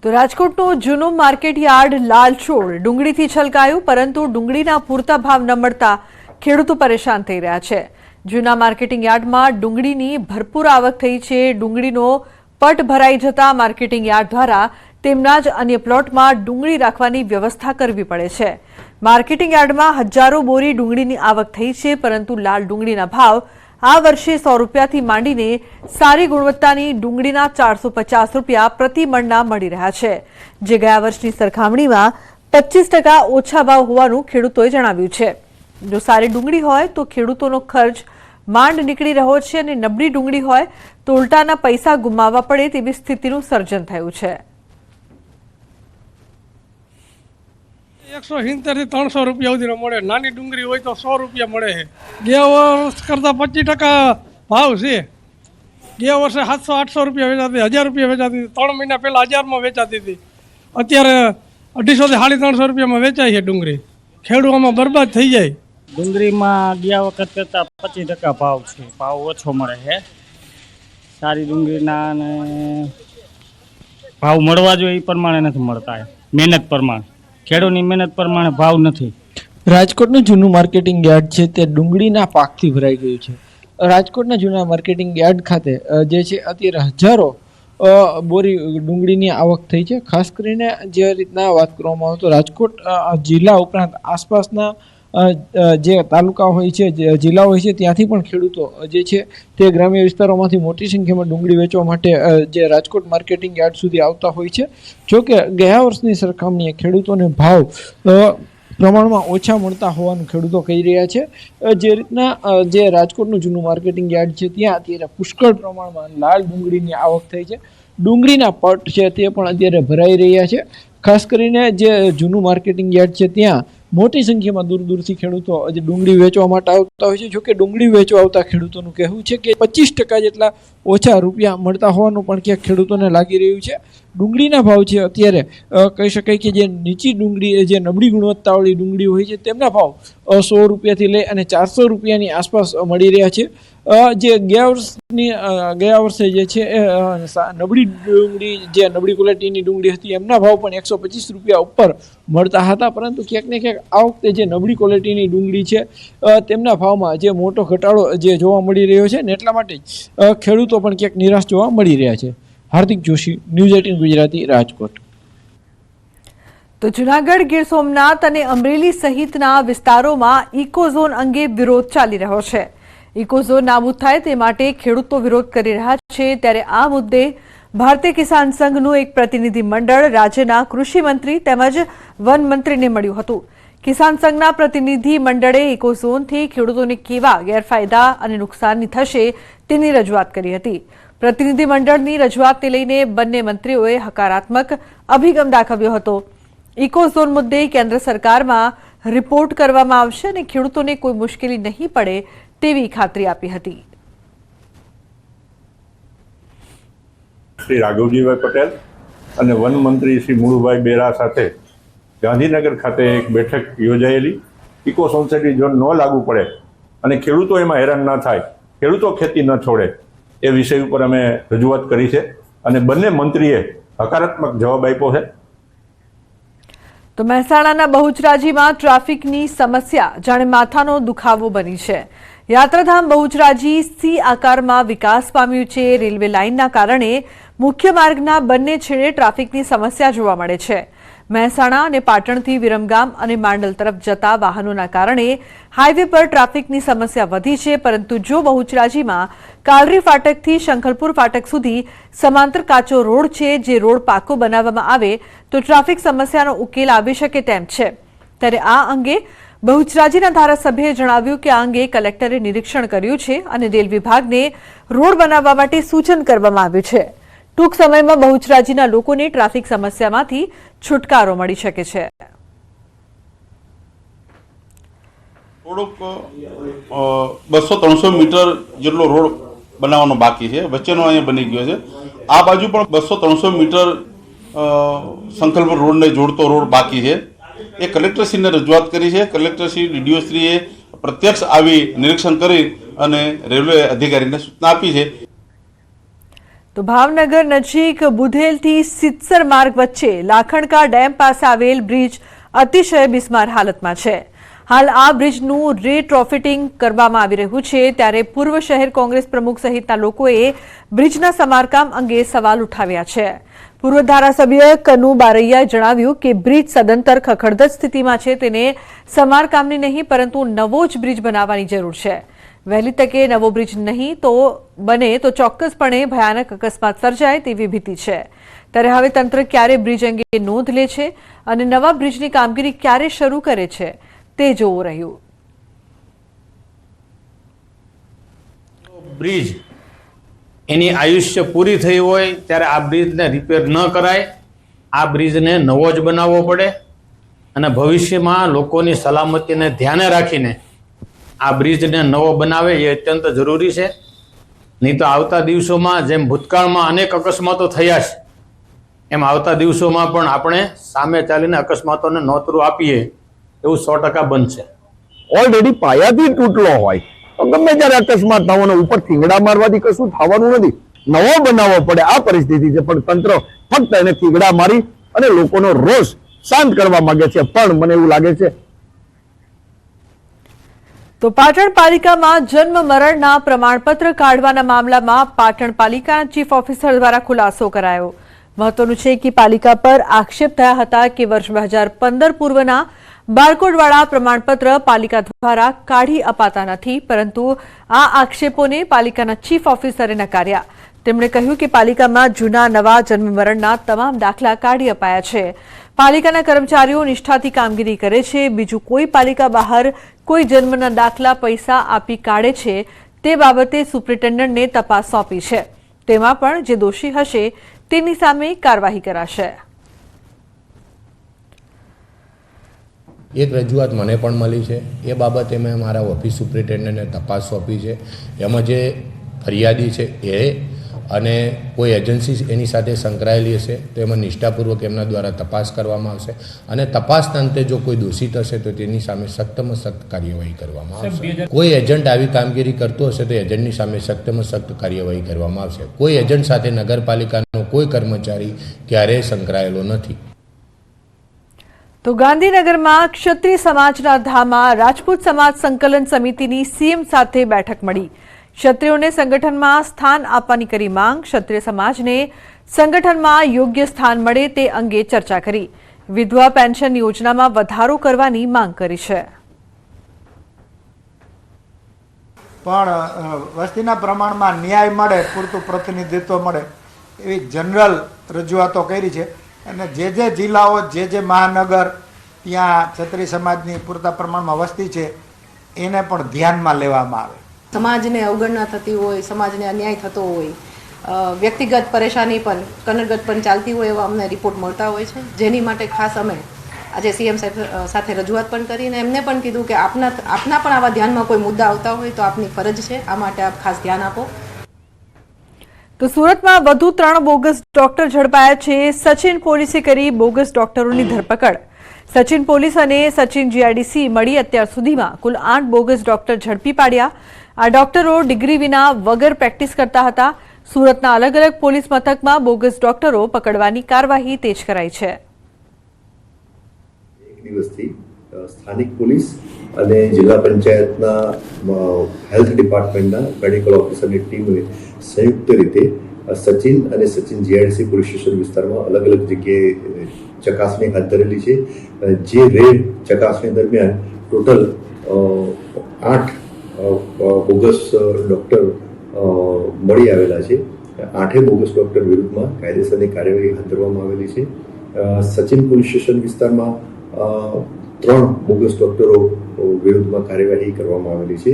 તો રાજકોટનું જૂનું market yard લાલચોળ ડુંગળીથી છલકાયું, પરંતુ ડુંગળીના પૂરતા ભાવ ન મળતા ખેડૂતો પરેશાન થઈ રહ્યા છે। જૂના માર્કેટિંગ યાર્ડમાં ડુંગળીની ભરપૂર આવક થઈ છે। ડુંગળીનો પટ ભરાઈ જતા માર્કેટિંગ યાર્ડ દ્વારા તેમના જ અન્ય પ્લોટમાં ડુંગળી રાખવાની વ્યવસ્થા કરવી પડે છે। માર્કેટિંગ યાર્ડમાં હજારો બોરી ડુંગળીની આવક થઈ છે, પરંતુ લાલ ડુંગળીના ભાવ આ વર્ષે 100 રૂપિયાથી માંડીને સારી ગુણવત્તાની ડુંગળીના 450 રૂપિયા પ્રતિ મણના મળી રહ્યા છે, જે ગયા વર્ષની સરખામણીમાં 25% ઓછા ભાવ હોવાનું ખેડૂતોએ જણાવ્યું છે। જો સારી ડુંગળી હોય તો ખેડૂતોનો ખર્ચ માંડ નીકળી રહ્યો છે, અને નબળી ડુંગળી હોય તો ઉલટાના પૈસા ગુમાવવા પડે તેવી સ્થિતિનું સર્જન થયું છે। 170 થી 300 રૂપિયા સુધીનો મળે। નાની ડુંગળી હોય તો 100 રૂપિયા મળે છે। ગયા વર્ષ કરતાં 25% ભાવ છે। ગયા વર્ષે 700-800 રૂપિયા વેચાતી, 1000 રૂપિયા વેચાતી, 3 મહિના પહેલાં 1000માં વેચાતી હતી। અત્યારે 250 થી 350 રૂપિયામાં વેચાય છે ડુંગળી। ખેડૂતોમાં બરબાદ થઈ જાય। ડુંગળીમાં ગયા વખત કરતાં 25% ભાવ છે, ભાવ ઓછો મળે છે। સારી ડુંગળીના અને ભાવ મળવા જોઈએ એ પ્રમાણે નથી મળતા। મહેનત પ્રમાણે, ખેડૂતની મહેનત પ્રમાણે ભાવ નથી। રાજકોટનું જૂનું માર્કેટિંગ યાર્ડ છે તે ડુંગળીના પાકથી ભરાઈ ગયું છે। રાજકોટના જૂના માર્કેટિંગ યાર્ડ ખાતે જે છે અત્યારે હજારો બોરી ડુંગળીની આવક થઈ છે। ખાસ કરીને જે રીતના વાત કરવામાં આવે તો રાજકોટ જિલ્લા ઉપરાંત આસપાસના જે તાલુકા હોય છે, જિલ્લા હોય છે, ત્યાંથી પણ ખેડૂતો જે છે તે ગ્રામ્ય વિસ્તારોમાંથી મોટી સંખ્યામાં ડુંગળી વેચવા માટે જે રાજકોટ માર્કેટિંગ યાર્ડ સુધી આવતા હોય છે। જોકે ગયા વર્ષની સરખામણીએ ખેડૂતોને ભાવ પ્રમાણમાં ઓછા મળતા હોવાનું ખેડૂતો કહી રહ્યા છે। જે રીતના જે રાજકોટનું જૂનું માર્કેટિંગ યાર્ડ છે ત્યાં અત્યારે પુષ્કળ પ્રમાણમાં લાલ ડુંગળીની આવક થઈ છે। ડુંગળીના પટ છે તે પણ અત્યારે ભરાઈ રહ્યા છે। ખાસ કરીને જે જૂનું માર્કેટિંગ યાર્ડ છે ત્યાં મોટી સંખ્યામાં દૂર દૂરથી ખેડૂતો જે ડુંગળી વેચવા માટે આવતા હોય છે। જોકે ડુંગળી વેચવા આવતા ખેડૂતોનું કહેવું છે કે 25% જેટલા ઓછા રૂપિયા મળતા હોવાનું પણ ક્યાંક ખેડૂતોને લાગી રહ્યું છે। ડુંગળીના ભાવ છે અત્યારે કહી શકાય કે જે નીચી ડુંગળી, જે નબળી ગુણવત્તાવાળી ડુંગળી હોય છે તેમના ભાવ 100 રૂપિયાથી લઈ અને 400 રૂપિયાની આસપાસ મળી રહ્યા છે। જે ગયા વર્ષે જે છે નબળી ડુંગળી, જે નબળી ક્વોલિટીની ડુંગળી હતી એમના ભાવ પણ 125 રૂપિયા ઉપર મળતા હતા, પરંતુ ક્યાંક ને ક્યાંક આ વખતે જે નબળી ક્વોલિટીની ડુંગળી છે તેમના ભાવમાં જે મોટો ઘટાડો જે જોવા મળી રહ્યો છે ને એટલા માટે ખેડૂતો પણ ક્યાંક નિરાશ જોવા મળી રહ્યા છે। હાર્દિક જોશી, ન્યૂઝ 18 ગુજરાતી, રાજકોટ। તો જૂનાગઢ, ગીર સોમનાથ અને અમરેલી સહિતના વિસ્તારોમાં ઇકોઝોન અંગે વિરોધ ચાલી રહ્યો છે। ઇકોઝોન નાબૂદ થાય તે માટે ખેડૂતો વિરોધ કરી રહ્યા છે। ત્યારે આ મુદ્દે ભારતીય કિસાન સંઘનું એક પ્રતિનિધિ મંડળ રાજ્યના કૃષિ મંત્રી તેમજ વન મંત્રીને મળ્યું હતું। કિસાન સંઘના પ્રતિનિધિ મંડળે ઇકોઝોનથી ખેડૂતોને કેવા ગેરફાયદા અને નુકસાની થશે તેની રજૂઆત કરી હતી। પ્રતિનિધિ મંડળની રજૂઆતને લઈને બંને મંત્રીઓએ હકારાત્મક અભિગમ દાખવ્યો હતો। ઇકોઝોન મુદ્દે કેન્દ્ર સરકારમાં રિપોર્ટ કરવામાં આવશે અને ખેડૂતોને કોઈ મુશ્કેલી નહીં પડે તેવી ખાતરી આપી હતી। શ્રી રાઘવજીભાઈ પટેલ અને વન મંત્રી શ્રી મુળુભાઈ બેરા સાથે ગાંધીનગર ખાતે એક બેઠક યોજાયેલી। ઇકો સોસાયટી ઝોન ન લાગુ પડે અને ખેડૂતો એમાં હેરાન ન થાય, ખેડૂતો ખેતી ન છોડે એ વિષય ઉપર અમે રજૂઆત કરી છે અને બંને મંત્રીએ હકારાત્મક જવાબ આપ્યો છે। તો મહેસાણાના બહુચરાજીમાં ટ્રાફિકની સમસ્યા જાણે માથાનો દુખાવો બની છે। યાત્રાધામ બહુચરાજી સી આકારમાં વિકાસ પામ્યું છે। રેલવે લાઇનના કારણે મુખ્ય માર્ગના બંને છેડે ટ્રાફિકની સમસ્યા જોવા મળે છે। મહેસાણા અને પાટણથી વિરમગામ અને માંડલ તરફ જતા વાહનોના કારણે હાઈવે પર ટ્રાફિકની સમસ્યા વધી છે, પરંતુ જો બહુચરાજીમાં કાલરી ફાટકથી શંખલપુર ફાટક સુધી સમાંતર કાચો રોડ છે, જે રોડ પાકો બનાવવામાં આવે તો ટ્રાફિક સમસ્યાનો ઉકેલ આવી શકે તેમ છે। ત્યારે આ અંગે બહુચરાજીના ધારાસભ્યએ જણાવ્યું કે આ અંગે કલેક્ટરે નિરીક્ષણ કર્યું છે અને રેલ વિભાગને રોડ બનાવવા માટે સૂચન કરવામાં આવ્યું છે। ટૂંક સમયમાં બહુચરાજીના લોકોને ટ્રાફિક સમસ્યામાંથી છુટકારો મળી શકે છે। થોડોક 200-300 મીટર જેટલો રોડ બનાવવાનો બાકી છે, વચ્ચેનો અહીંયા બની ગયો છે। આ બાજુ પણ 200-300 મીટર સંકલ્પ રોડને જોડતો રોડ બાકી છે। એ કલેક્ટરશ્રીને રજૂઆત કરી છે। કલેક્ટરશ્રી, ડીડીઓશ્રીએ પ્રત્યક્ષ આવી નિરીક્ષણ કરી અને રેલવે અધિકારીને સૂચના આપી છે। તો ભાવનગર નજીક બુધેલથી સિત્સર માર્ગ વચ્ચે લાખણકા ડેમ પાસે આવેલ બ્રિજ અતિશય બિસ્માર હાલતમાં છે. હાલ આ બ્રિજનું રીટ્રોફિટિંગ કરવામાં આવી રહ્યું છે, ત્યારે પૂર્વ શહેર કોંગ્રેસ પ્રમુખ સહિતના લોકોએ બ્રિજના સમારકામ અંગે સવાલ ઉઠાવ્યા છે. પૂર્વ ધારાસભ્ય કનુ બારૈયાએ જણાવ્યું કે બ્રિજ સદંતર ખખડધજ સ્થિતિમાં છે, તેને સમારકામની નહીં પરંતુ નવો જ બ્રિજ બનાવવાની જરૂર છે. વહેલી તકે નવો બ્રિજ નહીં તો બને તો ચોક્કસપણે ભયાનક અકસ્માત સર્જાય તેવી ભીતિ છે. ત્યારે હવે તંત્ર ક્યારે બ્રિજ અંગે નોંધ લે છે અને નવા બ્રિજની કામગીરી ક્યારે શરૂ કરે છે તે જોવું રહ્યું. બ્રિજ એની આયુષ્ય પૂરી થઈ હોય ત્યારે આ બ્રિજને રિપેર ન કરાય, આ બ્રિજને નવો જ બનાવવો પડે અને ભવિષ્યમાં લોકોની સલામતીને ધ્યાને રાખીને આ બ્રિજને નવો બનાવે એ અત્યંત જરૂરી છે. નહીં તો આવતા દિવસોમાં જેમ ભૂતકાળમાં અનેક અકસ્માતો થયા છે એમ આવતા દિવસોમાં પણ આપણે સામે ચાલીને અકસ્માતોને નોતરું આપીએ એવું 100% બનશે. ઓલરેડી પાયાથી તૂટલો હોય તો ગમે ત્યારે અકસ્માત થવાનો, ઉપર થીંગડા મારવાથી કશું થવાનું નથી. નવો બનાવવો પડે આ પરિસ્થિતિ છે, પણ તંત્ર ફક્ત એને થીંગડા મારી અને લોકોનો રોષ શાંત કરવા માંગે છે. પણ મને એવું લાગે છે તો પાટણ પાલિકામાં જન્મ મરણના પ્રમાણપત્ર કાઢવાના મામલામાં પાટણ પાલિકાના ચીફ ઓફિસર દ્વારા ખુલાસો કરાયો. મહત્વનું છે કે પાલિકા પર આક્ષેપ થયા હતા કે વર્ષ 2015 પૂર્વના બારકોડવાળા પ્રમાણપત્ર પાલિકા દ્વારા કાઢી અપાતા નથી, પરંતુ આ આક્ષેપોને પાલિકાના ચીફ ઓફિસરે નકાર્યા. તેમણે કહ્યું કે પાલિકામાં જૂના નવા જન્મ મરણના તમામ દાખલા કાઢી અપાયા છે. પાલિકાના કર્મચારીઓ નિષ્ઠાથી કામગીરી કરે છે. બીજું કોઈ પાલિકા બહાર કોઈ જન્મના દાખલા પૈસા આપી કાઢે છે તે બાબતે સુપ્રિન્ટેન્ડન્ટને તપાસ સોંપી છે. તેમાં પણ જે દોષી હશે તેની સામે કાર્યવાહી કરાશે. એક રજૂઆત મને પણ મળી છે, એ બાબતે મેં મારા ઓફિસ સુપ્રિન્ટેન્ડન્ટને તપાસ સોંપી છે. એમાં જે ફરિયાદી છે એ અને કોઈ એજન્સી એની સાથે સંકળાયેલી હશે તો એમાં નિષ્ઠાપૂર્વક એમના દ્વારા તપાસ કરવામાં આવશે અને તપાસના અંતે જો કોઈ દોષિત હશે તો તેની સામે સખ્તમાં સખ્ત કાર્યવાહી કરવામાં આવશે. કોઈ એજન્ટ આવી કામગીરી કરતો હશે તો એજન્ટની સામે સખ્તમાં સખ્ત કાર્યવાહી કરવામાં આવશે. કોઈ એજન્ટ સાથે નગરપાલિકાનો કોઈ કર્મચારી ક્યારેય સંકળાયેલો નથી. તો ગાંધીનગરમાં ક્ષત્રિય સમાજના ધામમાં રાજપૂત સમાજ સંકલન સમિતિની સીએમ સાથે બેઠક મળી. ક્ષત્રિયોને સંગઠનમાં સ્થાન આપવાની કરી માંગ. ક્ષત્રિય સમાજને સંગઠનમાં યોગ્ય સ્થાન મળે તે અંગે ચર્ચા કરી. વિધવા પેન્શન યોજનામાં વધારો કરવાની માંગ કરી છે. પણ વસ્તીના પ્રમાણમાં ન્યાય મળે, પૂરતું પ્રતિનિધિત્વ મળે એવી જનરલ રજૂઆતો કરી છે. અને જે જિલ્લાઓ, જે મહાનગર ત્યાં ક્ષત્રિય સમાજની પૂરતા પ્રમાણમાં વસ્તી છે એને પણ ધ્યાનમાં લેવામાં આવે. સમાજને અવગણના થતી હોય, સમાજને અન્યાય થતો હોય, વ્યક્તિગત પરેશાની પણ કનરગત પણ ચાલતી હોય એવા અમને રિપોર્ટ મળતા હોય છે, જેની માટે ખાસ અમે આજે સીએમ સાહેબ સાથે રજૂઆત પણ કરીને એમને પણ કીધું કે આપના પણ આવા ધ્યાનમાં કોઈ મુદ્દા આવતા હોય તો આપની ફરજ છે, આ માટે આપ ખાસ ધ્યાન આપો. તો સુરતમાં વધુ 3 બોગસ ડોક્ટર ઝડપાયા છે. સચિન પોલીસે કરી બોગસ ડોક્ટરોની ધરપકડ. સચિન પોલીસ અને સચિન જીઆઈડીસી મળી અત્યાર સુધીમાં કુલ 8 બોગસ ડોક્ટર ઝડપી પાડ્યા. આ ડોક્ટરો ડિગ્રી વિના વગર પ્રેક્ટિસ કરતા હતા. સુરતના અલગ અલગ પોલીસ મથકમાં બોગસ ડોક્ટરો પકડવાની કાર્યવાહી તેજ કરાઈ છે. એક દિવસથી સ્થાનિક પોલીસ અને જિલ્લા પંચાયતના હેલ્થ ડિપાર્ટમેન્ટના મેડિકલ ઓફિસરની ટીમે સંયુક્ત રીતે સચિન અને સચિન જીઆઈડીસી પોલીસ સ્ટેશન વિસ્તારમાં અલગ અલગ જગ્યાએ ચકાસણી હાથ ધરેલી છે. જે રેડ ચકાસણી દરમિયાન ટોટલ 8 બોગસ ડૉક્ટર મળી આવેલા છે. 8 બોગસ ડૉક્ટર વિરુદ્ધમાં કાયદેસરની કાર્યવાહી હાથ ધરવામાં આવેલી છે. સચિન પોલીસ સ્ટેશન વિસ્તારમાં 3 બોગસ ડૉક્ટરો વિરુદ્ધમાં કાર્યવાહી કરવામાં આવેલી છે.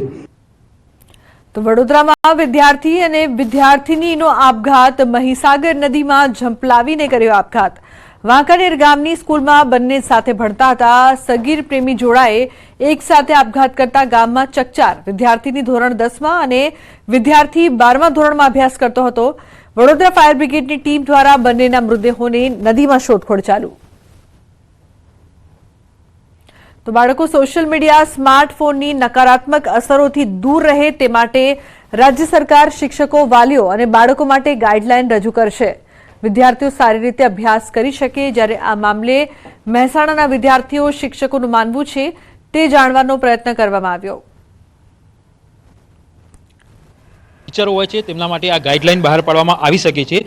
તો વડોદરામાં વિદ્યાર્થી અને વિદ્યાર્થિનીનો આપઘાત. મહીસાગર નદીમાં ઝંપલાવીને કર્યો આપઘાત. વાંકાનેર ગામની સ્કૂલમાં બંને સાથે ભણતા હતા. સગીર પ્રેમી જોડાએ એક સાથે આપઘાત કરતા ગામમાં ચકચાર. વિદ્યાર્થીની ધોરણ 10માં અને વિદ્યાર્થી 12મા ધોરણમાં અભ્યાસ કરતો હતો. વડોદરા ફાયર બ્રિગેડની ટીમ દ્વારા બંનેના મૃતદેહોને નદીમાં શોધખોળ ચાલુ. તો બાળકો સોશિયલ મીડિયા સ્માર્ટફોનની નકારાત્મક અસરોથી દૂર રહે તે માટે રાજ્ય સરકાર શિક્ષકો, વાલીઓ અને બાળકો માટે ગાઈડલાઈન રજૂ કરશે. વિદ્યાર્થીઓ સારી રીતે અભ્યાસ કરી શકે. જ્યારે આ મામલે મહેસાણાના વિદ્યાર્થીઓ શિક્ષકોનું માનવું છે તે જાણવાનો પ્રયત્ન કરવામાં આવ્યો. ટીચરો હોય છે તેમના માટે આ ગાઈડલાઈન બહાર પાડવામાં આવી શકે છે.